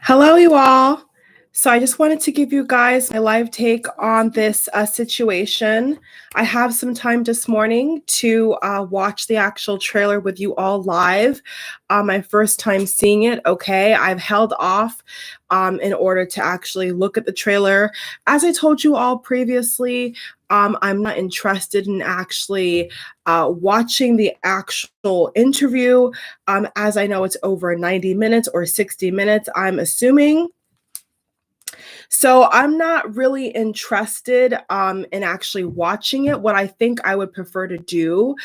Hello, you all. So I just wanted to give you guys my live take on this situation. I have some time this morning to watch the actual trailer with you all live. My first time seeing it, okay? I've held off in order to actually look at the trailer. As I told you all previously, I'm not interested in actually watching the actual interview, as I know it's over 90 minutes or 60 minutes, I'm assuming. So I'm not really interested in actually watching it. What I think I would prefer to do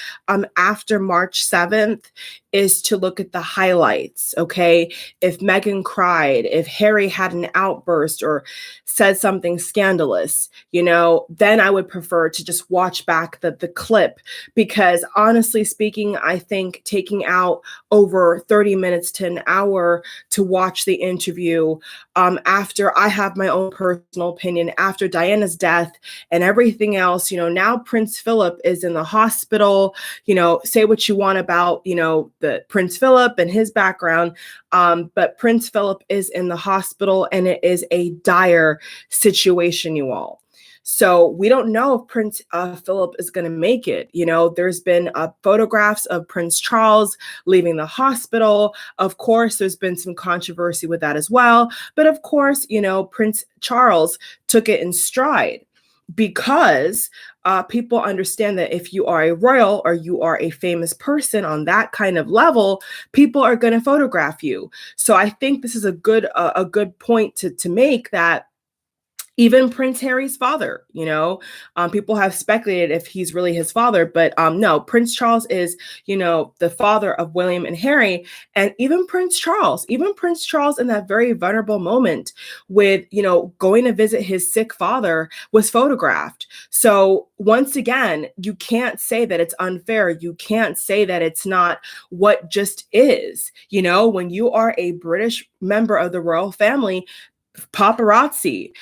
after March 7th is to look at the highlights, okay? If Meghan cried, if Harry had an outburst or said something scandalous, then I would prefer to just watch back the clip, because honestly speaking, I think taking out over 30 minutes to an hour to watch the interview after I have my own personal opinion, after Diana's death and everything else, now Prince Philip is in the hospital. Say what you want about, the Prince Philip and his background, but Prince Philip is in the hospital and it is a dire situation, you all. So we don't know if Prince Philip is going to make it. There's been photographs of Prince Charles leaving the hospital. Of course, there's been some controversy with that as well. But of course, Prince Charles took it in stride, because people understand that if you are a royal or you are a famous person on that kind of level, people are going to photograph you. So I think this is a good point to make, that even Prince Harry's father, people have speculated if he's really his father, but no, Prince Charles is, the father of William and Harry. And even Prince Charles in that very vulnerable moment with, going to visit his sick father, was photographed. So once again, you can't say that it's unfair. You can't say that it's not what just is. When you are a British member of the royal family, paparazzi,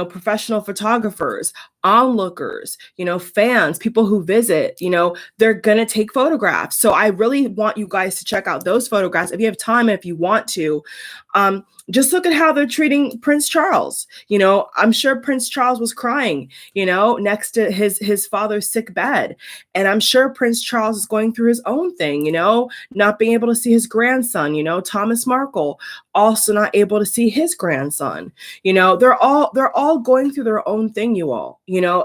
professional photographers, onlookers, fans, people who visit, they're gonna take photographs. So I really want you guys to check out those photographs if you have time, if you want to. Just look at how they're treating Prince Charles. I'm sure Prince Charles was crying, next to his father's sick bed. And I'm sure Prince Charles is going through his own thing, not being able to see his grandson, Thomas Markle, also not able to see his grandson. They're all going through their own thing, you all.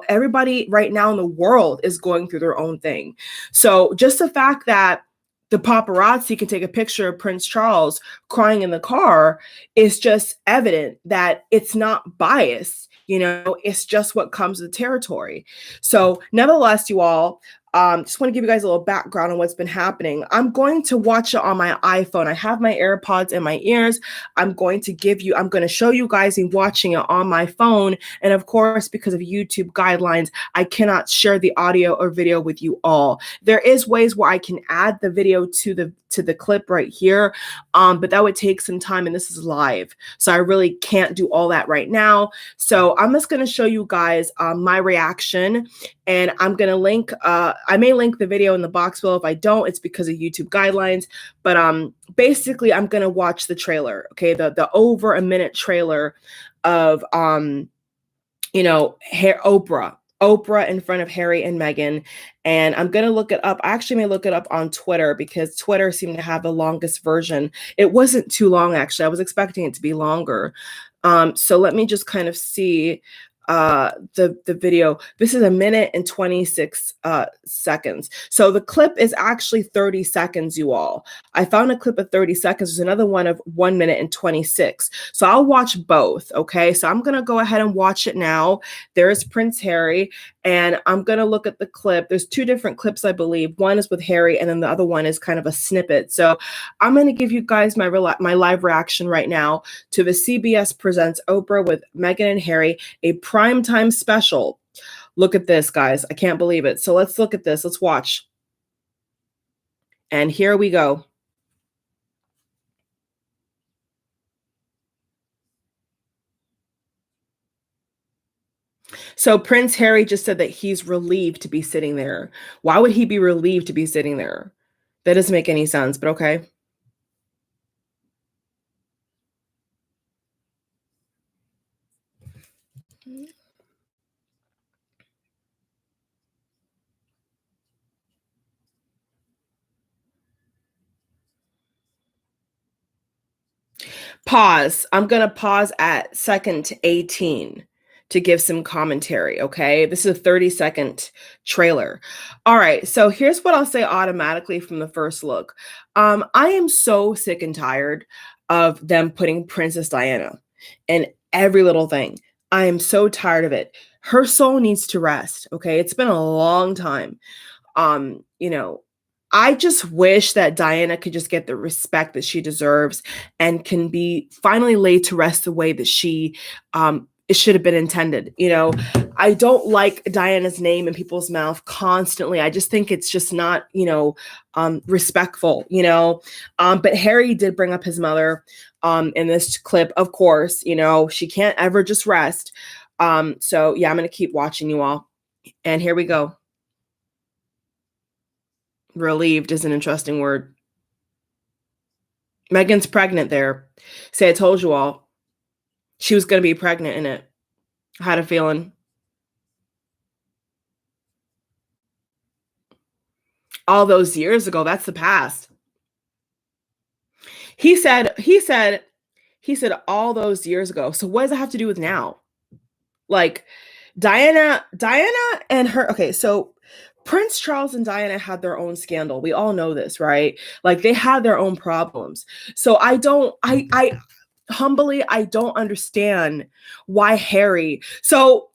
Everybody right now in the world is going through their own thing. So just the fact that the paparazzi can take a picture of Prince Charles crying in the car is just evident that it's not bias. It's just what comes with the territory. So nevertheless, you all, just want to give you guys a little background on what's been happening. I'm going to watch it on my iPhone. I have my AirPods in my ears. I'm going to show you guys me watching it on my phone. And of course, because of YouTube guidelines, I cannot share the audio or video with you all. There is ways where I can add the video to the clip right here, but that would take some time, and this is live. So I really can't do all that right now. So I'm just going to show you guys my reaction, and I'm going to link, I may link the video in the box below. If I don't, it's because of YouTube guidelines. But basically, I'm going to watch the trailer, okay? The over a minute trailer of, Oprah in front of Harry and Meghan. And I'm going to look it up. I actually may look it up on Twitter, because Twitter seemed to have the longest version. It wasn't too long, actually. I was expecting it to be longer. So let me just kind of see the video. This is 1 minute and 26 seconds. So the clip is actually 30 seconds, you all. I found a clip of 30 seconds. There's another one of 1 minute and 26. So I'll watch both. Okay. So I'm going to go ahead and watch it now. There's Prince Harry, and I'm going to look at the clip. There's two different clips, I believe. One is with Harry, and then the other one is kind of a snippet. So I'm going to give you guys my live reaction right now to the CBS Presents Oprah with Meghan and Harry, a primetime special. Look at this, guys. I can't believe it. So let's look at this. Let's watch. And here we go. So Prince Harry just said that he's relieved to be sitting there. Why would he be relieved to be sitting there? That doesn't make any sense, but okay. Pause. I'm going to pause at second 18 to give some commentary, okay? This is a 30-second trailer. All right, so here's what I'll say automatically from the first look. I am so sick and tired of them putting Princess Diana in every little thing. I am so tired of it. Her soul needs to rest, okay? It's been a long time. You know, I just wish that Diana could just get the respect that she deserves and can be finally laid to rest the way that it should have been intended. You know, I don't like Diana's name in people's mouth constantly. I just think it's just not, respectful, but Harry did bring up his mother in this clip. Of course, she can't ever just rest. So yeah, I'm going to keep watching you all. And here we go. Relieved is an interesting word. Meghan's pregnant there. Say, I told you all. She was going to be pregnant in it. I had a feeling. All those years ago, that's the past. He said all those years ago. So what does it have to do with now? Like Diana and her. Okay, so Prince Charles and Diana had their own scandal. We all know this, right? Like they had their own problems. So I humbly, I don't understand why Harry. So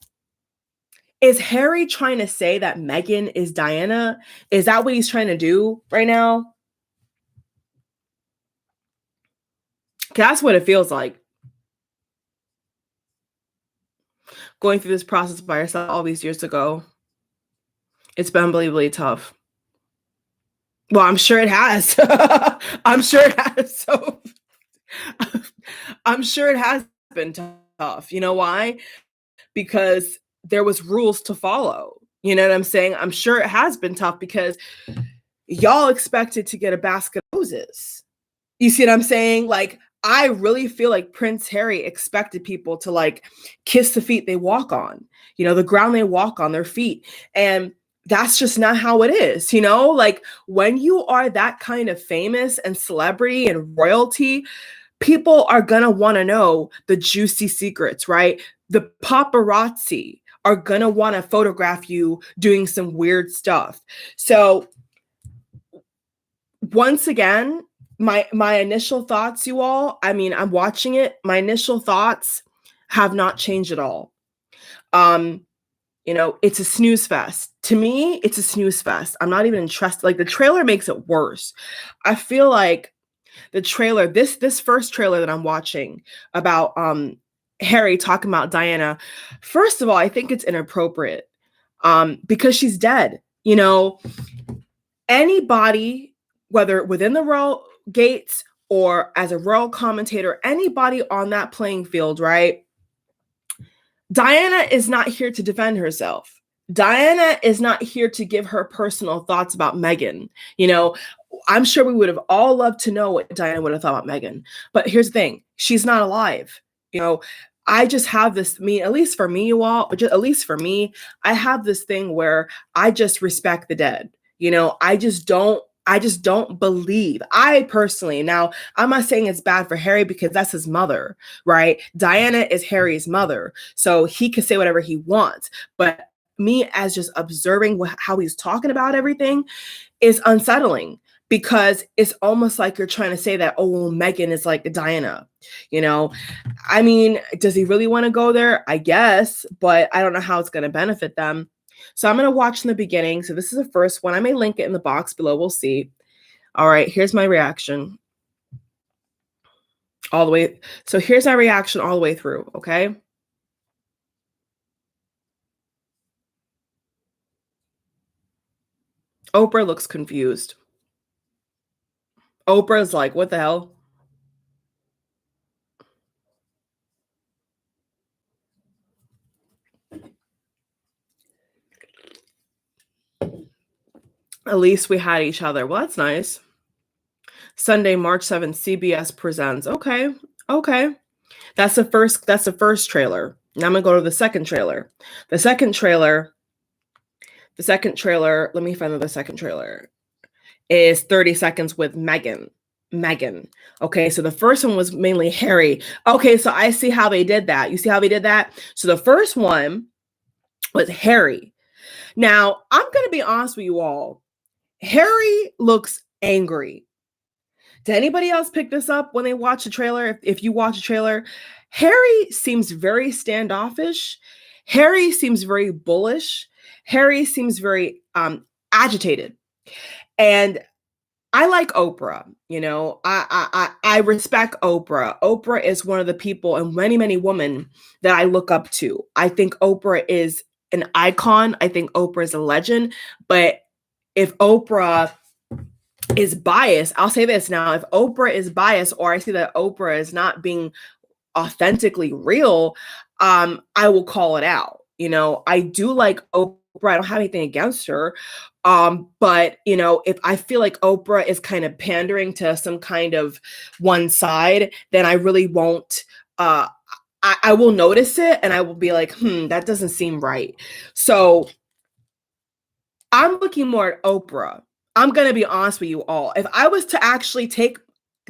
is Harry trying to say that Meghan is Diana? Is that what he's trying to do right now? That's what it feels like. Going through this process by yourself all these years ago. It's been unbelievably tough. Well, I'm sure it has. I'm sure it has. So I'm sure it has been tough. You know why? Because there was rules to follow. You know what I'm saying? I'm sure it has been tough because y'all expected to get a basket of roses. You see what I'm saying? Like, I really feel like Prince Harry expected people to like kiss the feet they walk on, the ground they walk on, their feet. And that's just not how it is, like when you are that kind of famous and celebrity and royalty, people are going to want to know the juicy secrets, right? The paparazzi are going to want to photograph you doing some weird stuff. So once again, my initial thoughts, you all, I mean, I'm watching it. My initial thoughts have not changed at all. It's a snooze fest. To me, it's a snooze fest. I'm not even interested. Like the trailer makes it worse. I feel like the trailer, this first trailer that I'm watching about Harry talking about Diana, first of all, I think it's inappropriate because she's dead. Anybody, whether within the royal gates or as a royal commentator, anybody on that playing field, right? Diana is not here to defend herself. Diana is not here to give her personal thoughts about Meghan. I'm sure we would have all loved to know what Diana would have thought about Meghan. But here's the thing. She's not alive. I just have this, at least for me, you all, at least for me, I have this thing where I just respect the dead. I just don't believe. I personally, now I'm not saying it's bad for Harry because that's his mother, right? Diana is Harry's mother. So he can say whatever he wants. But me as just observing how he's talking about everything is unsettling because it's almost like you're trying to say that, oh, well, Meghan is like Diana, I mean, does he really want to go there? I guess, but I don't know how it's going to benefit them. So I'm going to watch in the beginning. So this is the first one. I may link it in the box below. We'll see. All right, here's my reaction. All the way. So here's my reaction all the way through, okay? Oprah looks confused. Oprah's like, what the hell? At least we had each other. Well, that's nice. Sunday, March 7th, CBS presents. Okay. That's the first trailer. Now I'm gonna go to the second trailer. The second trailer, let me find the second trailer, is 30 seconds with Meghan. Okay, so the first one was mainly Harry. Okay, so I see how they did that. You see how they did that? So the first one was Harry. Now, I'm going to be honest with you all. Harry looks angry. Did anybody else pick this up when they watch the trailer? If you watch a trailer, Harry seems very standoffish. Harry seems very bullish. Harry seems very agitated. And I like Oprah. You know, I respect Oprah. Oprah is one of the people and many women that I look up to. I think Oprah is an icon. I think Oprah is a legend. But if Oprah is biased, I'll say this now, if Oprah is biased, or I see that Oprah is not being authentically real, I will call it out. You know, I do like Oprah. I don't have anything against her. But you know, if I feel like Oprah is kind of pandering to some kind of one side, then I really won't, I will notice it and I will be like, that doesn't seem right. So I'm looking more at Oprah. I'm going to be honest with you all. If I was to actually take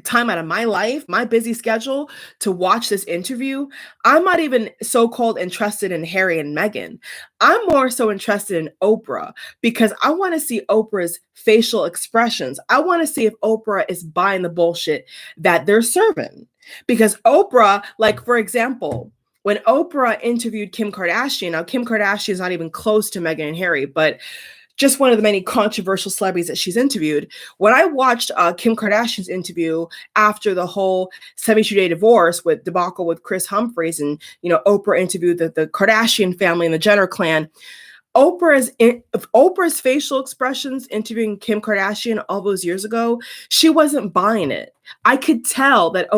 time out of my life, my busy schedule, to watch this interview, I'm not even so-called interested in Harry and Meghan. I'm more so interested in Oprah because I want to see Oprah's facial expressions. I want to see if Oprah is buying the bullshit that they're serving. Because Oprah, like for example, when Oprah interviewed Kim Kardashian, now Kim Kardashian is not even close to Meghan and Harry, but just one of the many controversial celebrities that she's interviewed. When I watched Kim Kardashian's interview after the whole 72-day divorce with debacle with Chris Humphries, and you know, Oprah interviewed the Kardashian family and the Jenner clan, Oprah's facial expressions interviewing Kim Kardashian all those years ago, she wasn't buying it. I could tell that the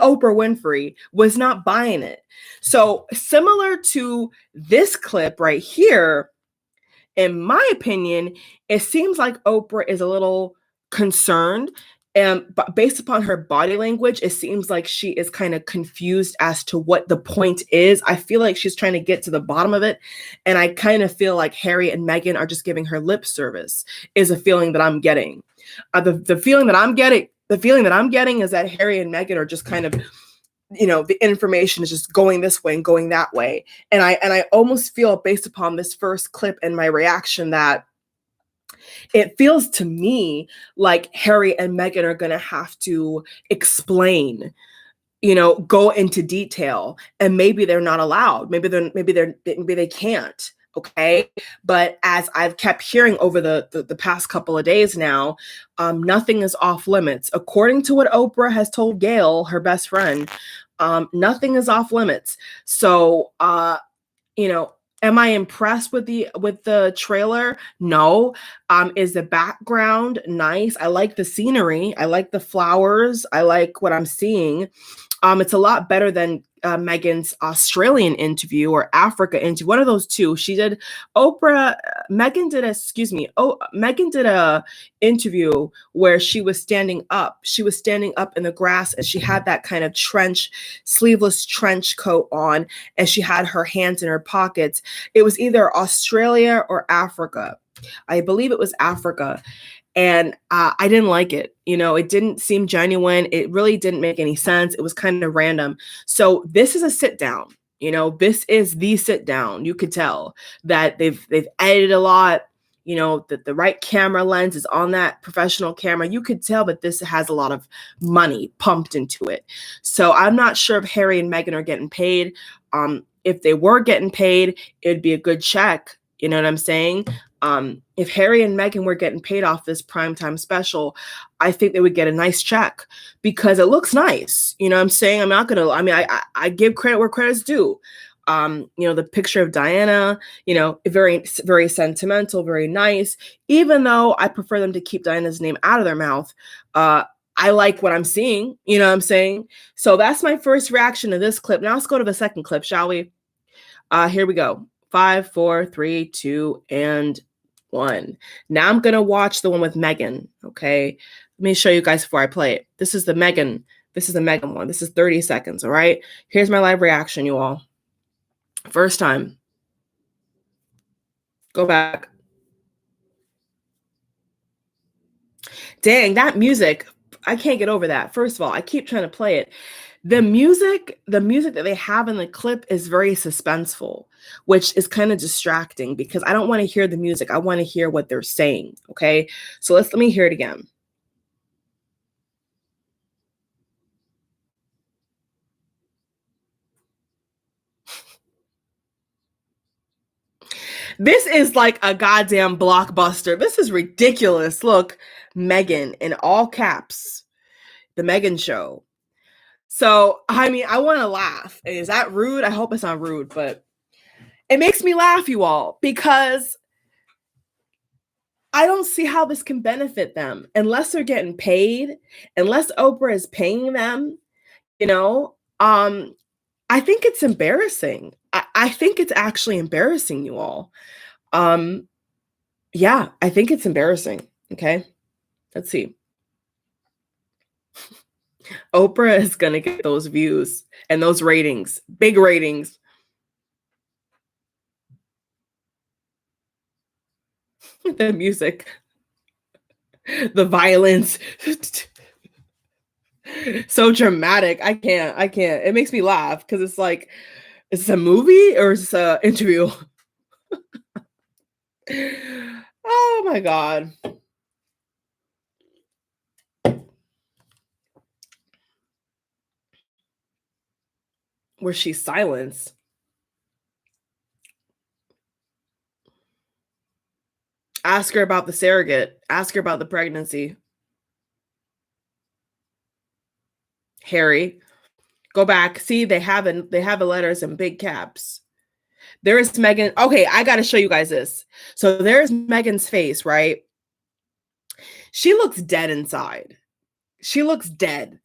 Oprah Winfrey was not buying it. So similar to this clip right here, in my opinion, it seems like Oprah is a little concerned. And but based upon her body language, it seems like she is kind of confused as to what the point is. I feel like she's trying to get to the bottom of it. And I kind of feel like Harry and Meghan are just giving her lip service, is a feeling that I'm getting. The feeling that I'm getting is that Harry and Meghan are just kind of, you know, the information is just going this way and going that way. And I almost feel, based upon this first clip and my reaction, that it feels to me like Harry and Meghan are going to have to explain, you know, go into detail, and maybe they're not allowed. Maybe they can't. Okay. But as I've kept hearing over the past couple of days now, nothing is off limits. According to what Oprah has told Gayle, her best friend, nothing is off limits. So, you know, am I impressed with the trailer? No. Is the background nice? I like the scenery. I like the flowers. I like what I'm seeing. It's a lot better than Meghan's Australian interview or Africa interview. One of those two. She did Meghan did a interview where she was standing up. She was standing up in the grass, and she had that kind of sleeveless trench coat on, and she had her hands in her pockets. It was either Australia or Africa. I believe it was Africa. And I didn't like it. You know, it didn't seem genuine. It really didn't make any sense. It was kind of random. So this is a sit down. You know, this is the sit down. You could tell that they've edited a lot. You know, that the right camera lens is on that professional camera. You could tell that this has a lot of money pumped into it. So I'm not sure if Harry and Meghan are getting paid. If they were getting paid, it'd be a good check. You know what I'm saying? If Harry and Meghan were getting paid off this primetime special, I think they would get a nice check because it looks nice. You know what I'm saying? I give credit where credit's due. You know, the picture of Diana, you know, very, very sentimental, very nice, even though I prefer them to keep Diana's name out of their mouth. I like what I'm seeing. You know what I'm saying? So that's my first reaction to this clip. Now let's go to the second clip, shall we? Here we go. 5, 4, 3, 2, and 1. Now I'm going to watch the one with Meghan. Okay. Let me show you guys before I play it. This is the Meghan This is the Meghan one. This is 30 seconds, all right? Here's my live reaction, you all. First time. Go back. Dang, that music. I can't get over that. First of all, I keep trying to play it. The music that they have in the clip is very suspenseful, which is kind of distracting because I don't want to hear the music. I want to hear what they're saying. Okay. So let me hear it again. This is like a goddamn blockbuster. This is ridiculous. Look, Meghan in all caps, the Meghan show. So, I mean, I want to laugh. Is that rude? I hope it's not rude, but it makes me laugh, you all, because I don't see how this can benefit them unless they're getting paid, unless Oprah is paying them, you know. I think it's embarrassing. I think it's actually embarrassing, you all. Yeah, I think it's embarrassing. Okay. Let's see. Oprah is gonna get those views and those ratings, big ratings. The music, the violence. So dramatic. I can't. It makes me laugh because it's like, is this a movie or is this an interview? Oh my God. Where she's silenced. Ask her about the surrogate. Ask her about the pregnancy. Harry. Go back. See, they have the letters in big caps. There is Meghan. Okay, I got to show you guys this. So there's Meghan's face, right? She looks dead inside. She looks dead.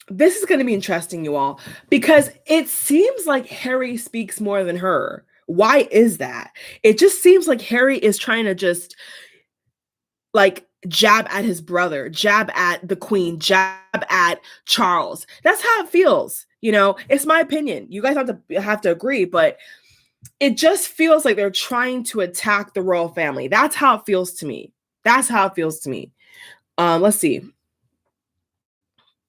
This is going to be interesting, you all, because it seems like Harry speaks more than her. Why is that? It just seems like Harry is trying to just like jab at his brother, jab at the Queen, jab at Charles. That's how it feels. You know, it's my opinion. You guys have to agree, but it just feels like they're trying to attack the royal family. That's how it feels to me. That's how it feels to me. Let's see.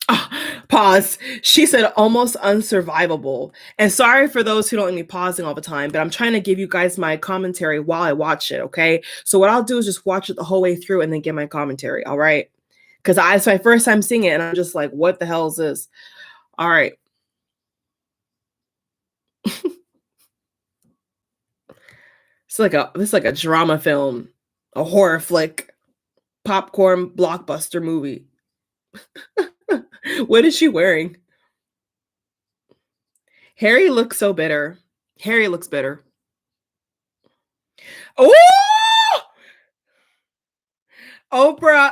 Oh, pause. She said almost unsurvivable. And sorry for those who don't like me pausing all the time, but I'm trying to give you guys my commentary while I watch it, okay? So what I'll do is just watch it the whole way through and then get my commentary, all right? Because it's my first time seeing it and I'm just like, what the hell is this? All right. This is like a drama film, a horror flick, popcorn blockbuster movie. What is she wearing? Harry looks so bitter. Harry looks bitter. Oh! Oprah.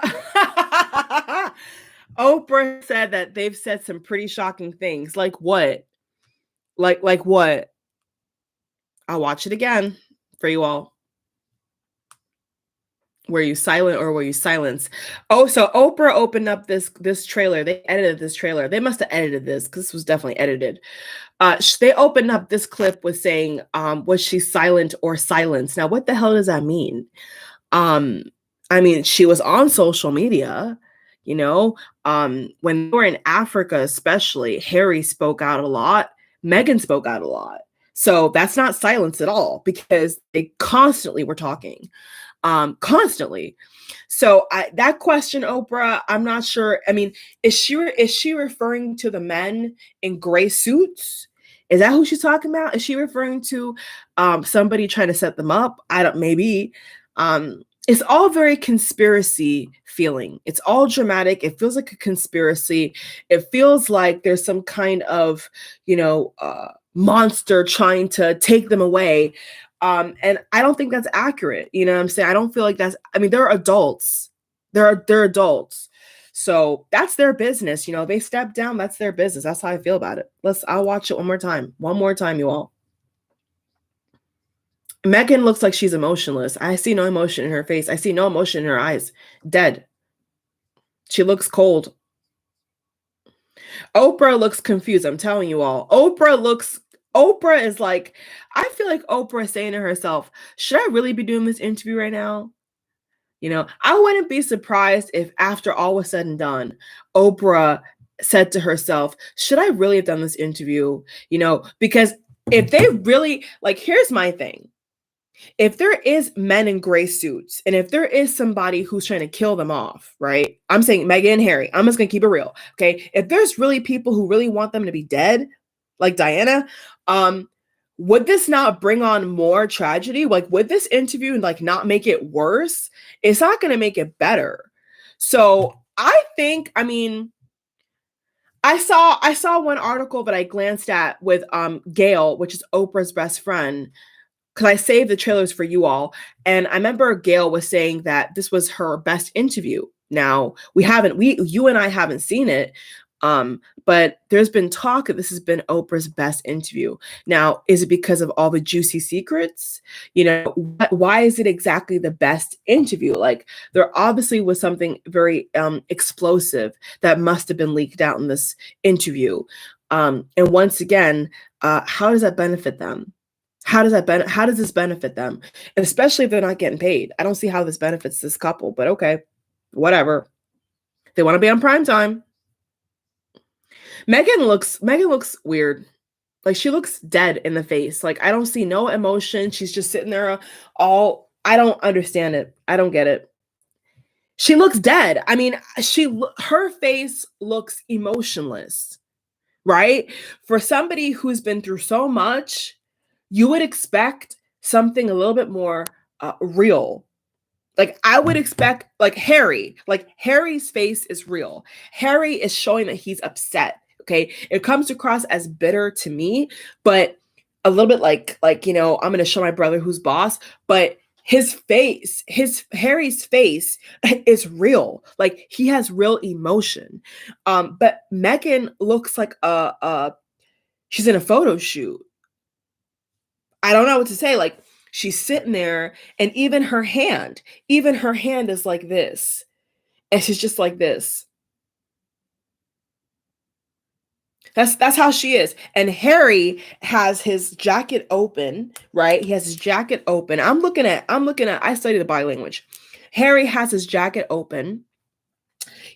Oprah said that they've said some pretty shocking things. Like what? Like what? I'll watch it again for you all. Were you silent or were you silenced? Oh, so Oprah opened up this trailer. They edited this trailer. They must have edited this because this was definitely edited. They opened up this clip with saying, was she silent or silenced? Now, what the hell does that mean? I mean, she was on social media, you know, when they were in Africa, especially, Harry spoke out a lot. Meghan spoke out a lot. So that's not silence at all because they constantly were talking, constantly. So that question, Oprah, I'm not sure. I mean, is she referring to the men in gray suits? Is that who she's talking about? Is she referring to somebody trying to set them up? Maybe. It's all very conspiracy feeling. It's all dramatic. It feels like a conspiracy. It feels like there's some kind of, monster trying to take them away. And I don't think that's accurate. You know what I'm saying? I don't feel like they're adults. They're adults. So that's their business. They step down. That's their business. That's how I feel about it. I'll watch it one more time. One more time, you all. Meghan looks like she's emotionless. I see no emotion in her face. I see no emotion in her eyes. Dead. She looks cold. Oprah looks confused. I'm telling you all. Oprah is like, I feel like Oprah is saying to herself, should I really be doing this interview right now? I wouldn't be surprised if after all was said and done, Oprah said to herself, should I really have done this interview? Because if they really, like, here's my thing. If there is men in gray suits and if there is somebody who's trying to kill them off, right? I'm saying Meghan and Harry, I'm just going to keep it real. Okay. If there's really people who really want them to be dead, like Diana, would this not bring on more tragedy? Like, would this interview like not make it worse? It's not going to make it better. So I think, I mean, I saw one article that I glanced at with Gail, which is Oprah's best friend, because I saved the trailers for you all. And I remember Gail was saying that this was her best interview. Now, you and I haven't seen it, but there's been talk that this has been Oprah's best interview. Now, is it because of all the juicy secrets? Why is it exactly the best interview? Like, there obviously was something very explosive that must have been leaked out in this interview. And once again, how does that benefit them? How does this benefit them? And especially if they're not getting paid. I don't see how this benefits this couple, but okay, whatever. They want to be on Primetime. Meghan looks weird. Like, she looks dead in the face. Like, I don't see no emotion. She's just sitting there I don't understand it. I don't get it. She looks dead. I mean, her face looks emotionless, right? For somebody who's been through so much, you would expect something a little bit more real. Like, I would expect, like Harry's face is real. Harry is showing that he's upset. Okay. It comes across as bitter to me, but a little bit like, I'm going to show my brother who's boss, but Harry's face is real. Like, he has real emotion. But Meghan looks like she's in a photo shoot. I don't know what to say. Like, she's sitting there, and even her hand is like this. And she's just like this. That's how she is. And Harry has his jacket open, right? He has his jacket open. I'm looking at, I studied the body language. Harry has his jacket open.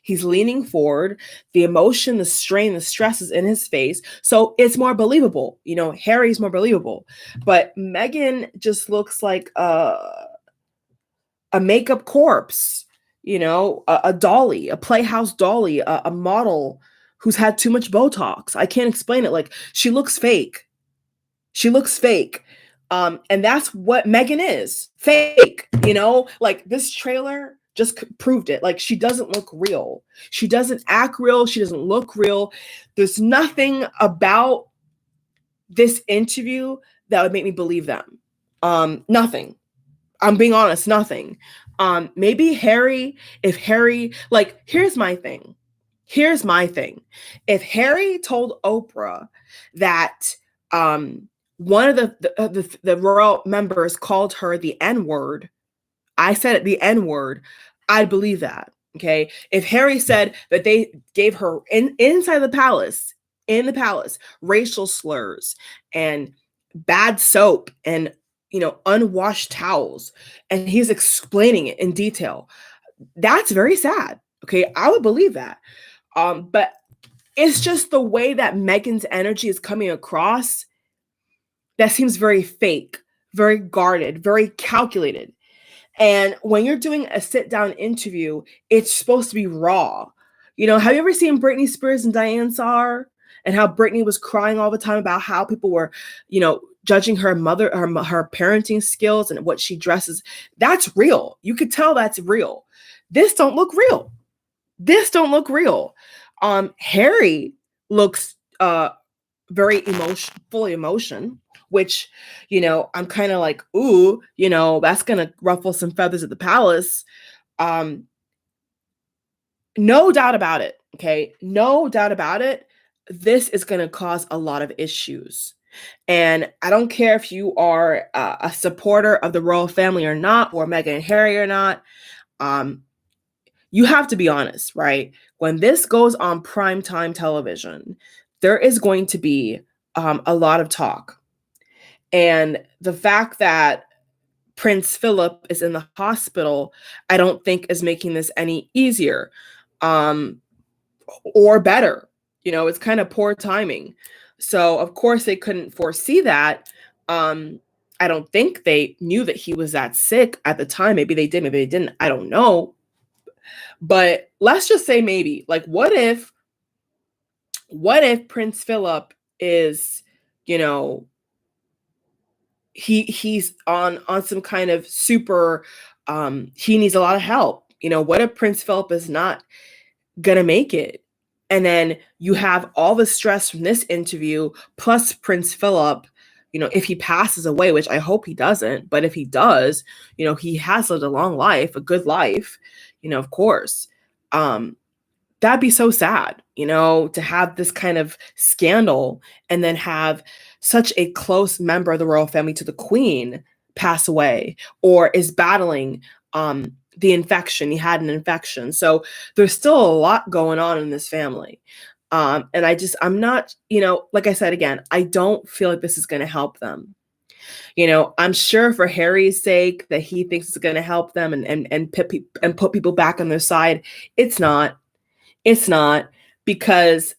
He's leaning forward. The emotion, the strain, the stress is in his face. So it's more believable. Harry's more believable. But Meghan just looks like a makeup corpse, a dolly, a Playhouse dolly, a model who's had too much Botox. I can't explain it. Like, she looks fake. She looks fake. And that's what Meghan is. Fake, like, this trailer just proved it. Like, she doesn't look real. She doesn't act real. She doesn't look real. There's nothing about this interview that would make me believe them. Nothing. I'm being honest, nothing. Maybe if Harry, like, here's my thing. If Harry told Oprah that one of the royal members called her the N-word, I said it, the N-word, I'd believe that. Okay. If Harry said that they gave her inside the palace, racial slurs and bad soap and, unwashed towels, and he's explaining it in detail, that's very sad. Okay. I would believe that. But it's just the way that Meghan's energy is coming across that seems very fake, very guarded, very calculated. And when you're doing a sit-down interview, it's supposed to be raw. Have you ever seen Britney Spears and Diane Sawyer, and how Britney was crying all the time about how people were, judging her her parenting skills and what she dresses? That's real. You could tell that's real. This don't look real. Harry looks very full of emotion, which, I'm kind of like, ooh, that's going to ruffle some feathers at the palace. No doubt about it. Okay. No doubt about it. This is going to cause a lot of issues. And I don't care if you are a supporter of the royal family or not, or Meghan and Harry or not. you have to be honest, right? When this goes on primetime television, there is going to be a lot of talk. And the fact that Prince Philip is in the hospital, I don't think is making this any easier um, or better. It's kind of poor timing. So, of course, they couldn't foresee that. Um, I don't think they knew that he was that sick at the time. Maybe they did, maybe they didn't. I don't know. But let's just say maybe. Like, what if Prince Philip is, you know, he's on some kind of super he needs a lot of help. What if Prince Philip is not gonna make it? And then you have all the stress from this interview plus Prince Philip, if he passes away, which I hope he doesn't, but if he does, he has lived a long life, a good life, of course. That'd be so sad, to have this kind of scandal and then have such a close member of the royal family to the queen pass away or is battling the infection. He had an infection. So there's still a lot going on in this family. And I'm not, like I said, again, I don't feel like this is going to help them. I'm sure for Harry's sake that he thinks it's going to help them and put people back on their side. It's not. It's not, because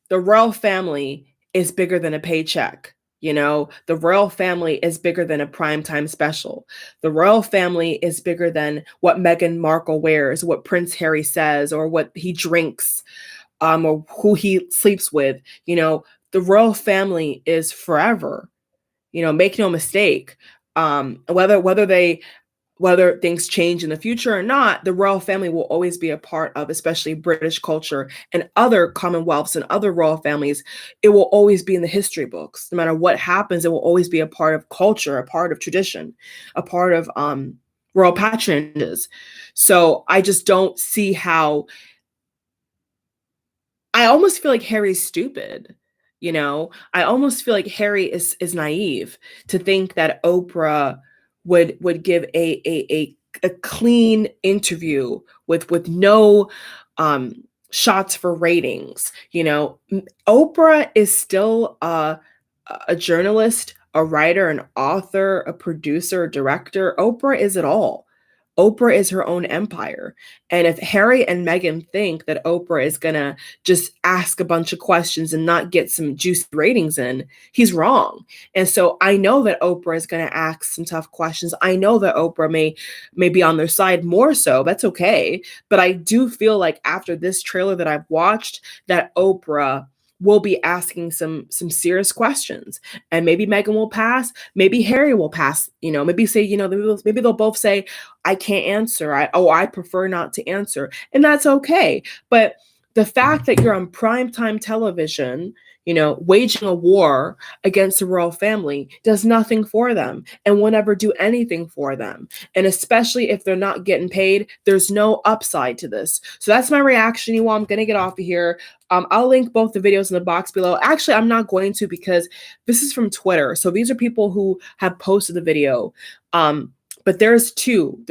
the royal family is bigger than a paycheck. The royal family is bigger than a primetime special. The royal family is bigger than what Meghan Markle wears, what Prince Harry says, or what he drinks, or who he sleeps with. The royal family is forever. Make no mistake. Whether things change in the future or not, the royal family will always be a part of, especially British culture and other commonwealths and other royal families. It will always be in the history books. No matter what happens, it will always be a part of culture, a part of tradition, a part of royal patronages. So I just don't see how. I almost feel like Harry's stupid. I almost feel like Harry is naive to think that Oprah would give a clean interview with no shots for ratings. Oprah is still a journalist, a writer, an author, a producer, a director. Oprah is it all. Oprah is her own empire. And if Harry and Meghan think that Oprah is going to just ask a bunch of questions and not get some juicy ratings in, he's wrong. And so I know that Oprah is going to ask some tough questions. I know that Oprah may be on their side more so. That's okay. But I do feel like after this trailer that I've watched, that Oprah will be asking some serious questions, and maybe Meghan will pass, maybe Harry will pass, maybe say, maybe they'll both say, I can't answer. I prefer not to answer. And that's okay. But the fact that you're on primetime television, waging a war against the royal family does nothing for them and won't ever do anything for them. And especially if they're not getting paid, there's no upside to this. So that's my reaction, you all. I'm going to get off of here. I'll link both the videos in the box below. Actually, I'm not going to, because this is from Twitter. So these are people who have posted the video. But there's two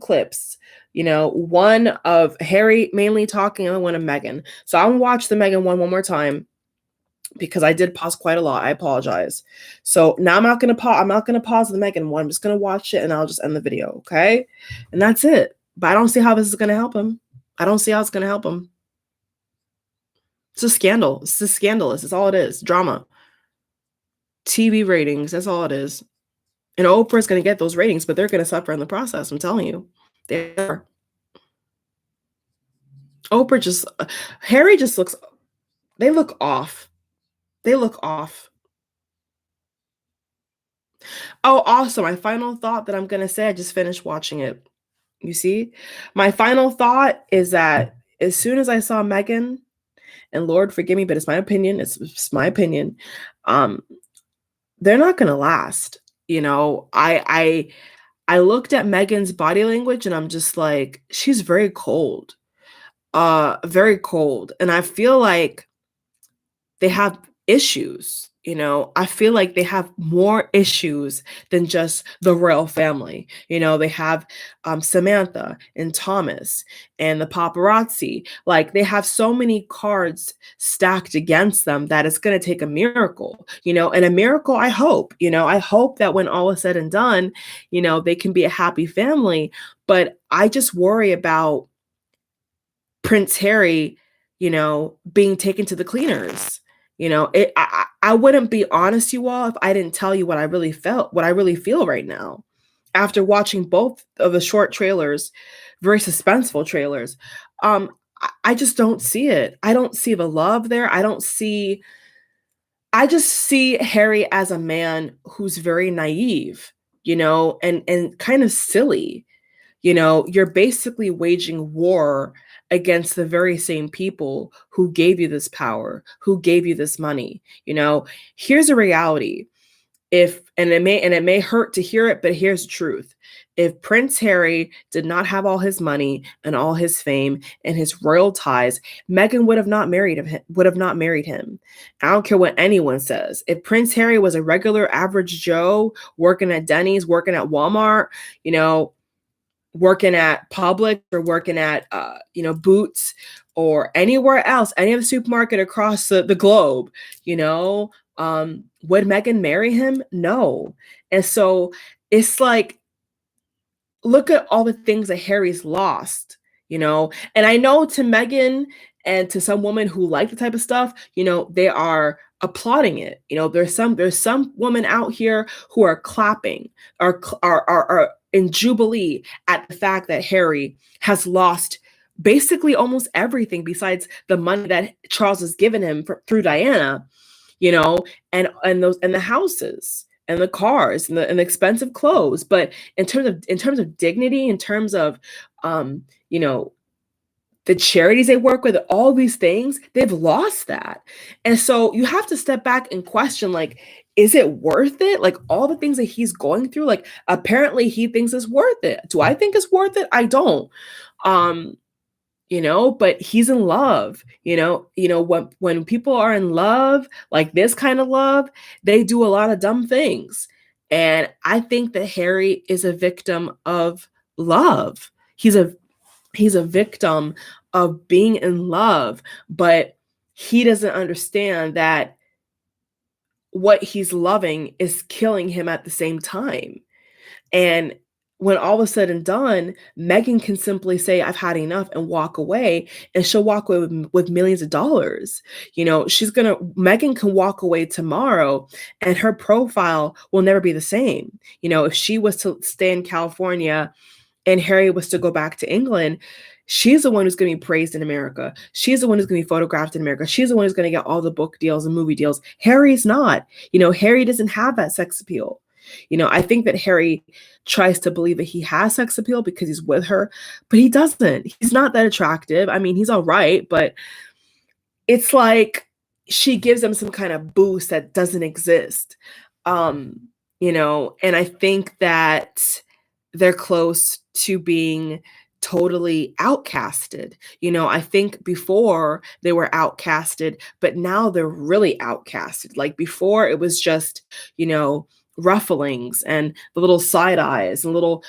clips, one of Harry mainly talking and one of Meghan. So I'm gonna watch the Meghan one more time, because I did pause quite a lot. I apologize. So now I'm not gonna pause the Meghan one. I'm just gonna watch it and I'll just end the video, okay? And that's it. But I don't see how this is gonna help him. I don't see how it's gonna help him. It's a scandal. It's just scandalous. It's all it is. Drama. TV ratings. That's all it is. And Oprah's going to get those ratings, but they're going to suffer in the process. I'm telling you. They are. Harry just looks, they look off. They look off. Oh, also, my final thought that I'm going to say, I just finished watching it. You see? My final thought is that as soon as I saw Meghan, and Lord forgive me, but it's my opinion. It's my opinion. They're not going to last. I looked at Meghan's body language and I'm just like, she's very cold. Very cold. And I feel like they have issues. I feel like they have more issues than just the royal family. They have Samantha and Thomas and the paparazzi. Like, they have so many cards stacked against them that it's going to take a miracle, and a miracle, I hope that when all is said and done, they can be a happy family. But I just worry about Prince Harry, being taken to the cleaners. I wouldn't be honest, you all, if I didn't tell you what I really felt, what I really feel right now. After watching both of the short trailers, very suspenseful trailers, I just don't see it. I don't see the love there. I just see Harry as a man who's very naive, and kind of silly. You're basically waging war against the very same people who gave you this power, who gave you this money. Here's a reality. It may hurt to hear it, but here's the truth. If Prince Harry did not have all his money and all his fame and his royal ties, Meghan would have not married him. I don't care what anyone says. If Prince Harry was a regular average Joe working at Denny's, working at Walmart, working at Publix, or working at Boots, or anywhere else, any other supermarket across the globe, would Meghan marry him? No. And so it's like, look at all the things that Harry's lost, and I know to Meghan and to some women who like the type of stuff, they are applauding it. There's some women out here who are clapping, are in jubilee at the fact that Harry has lost basically almost everything besides the money that Charles has given him through Diana, and the houses and the cars and the expensive clothes. But in terms of dignity, in terms of the charities they work with, all these things, they've lost that. And so you have to step back and question, like, is it worth it? Like, all the things that he's going through, like, apparently he thinks it's worth it. Do I think it's worth it? I don't. But he's in love. When people are in love, like this kind of love, they do a lot of dumb things. And I think that Harry is a victim of love. He's a victim of being in love, but he doesn't understand that what he's loving is killing him at the same time. And when all is said and done, Meghan can simply say, I've had enough, and walk away, and she'll walk away with millions of dollars. Meghan can walk away tomorrow and her profile will never be the same. If she was to stay in California and Harry was to go back to England, she's the one who's going to be praised in America. She's the one who's going to be photographed in America. She's the one who's going to get all the book deals and movie deals. Harry's not. Harry doesn't have that sex appeal. I think that Harry tries to believe that he has sex appeal because he's with her, but he doesn't. He's not that attractive. I mean, he's all right, but it's like she gives him some kind of boost that doesn't exist. And I think that they're close to being totally outcasted. I think before they were outcasted, but now they're really outcasted. Like, before it was just, rufflings and the little side eyes and little,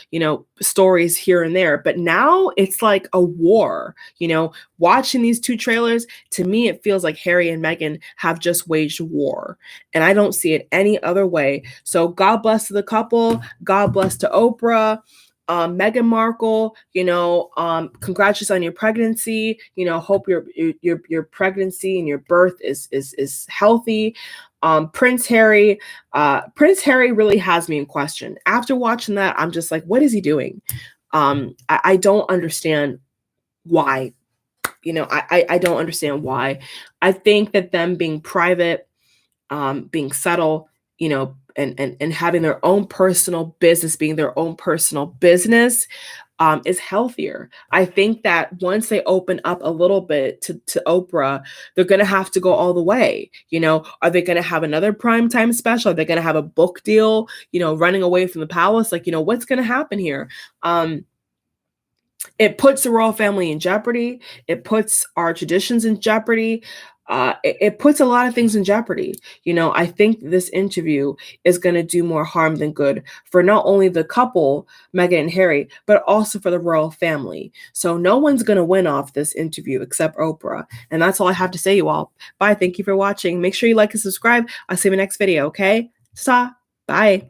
stories here and there. But now it's like a war. Watching these two trailers, to me, it feels like Harry and Meghan have just waged war. And I don't see it any other way. So God bless to the couple. God bless to Oprah. Meghan Markle, congratulations on your pregnancy. Hope your pregnancy and your birth is healthy. Prince Harry really has me in question. After watching that, I'm just like, what is he doing? I don't understand why. I don't understand why. I think that them being private, being subtle, and having their own personal business, being their own personal business, is healthier. I think that once they open up a little bit to Oprah, they're going to have to go all the way. Are they going to have another primetime special? Are they going to have a book deal, running away from the palace? Like, what's going to happen here? It puts the royal family in jeopardy. It puts our traditions in jeopardy. it puts a lot of things in jeopardy. I think this interview is going to do more harm than good for not only the couple, Meghan and Harry, but also for the royal family. So no one's going to win off this interview except Oprah. And that's all I have to say, you all. Bye. Thank you for watching. Make sure you like and subscribe. I'll see you in the next video, okay? Ta. Bye.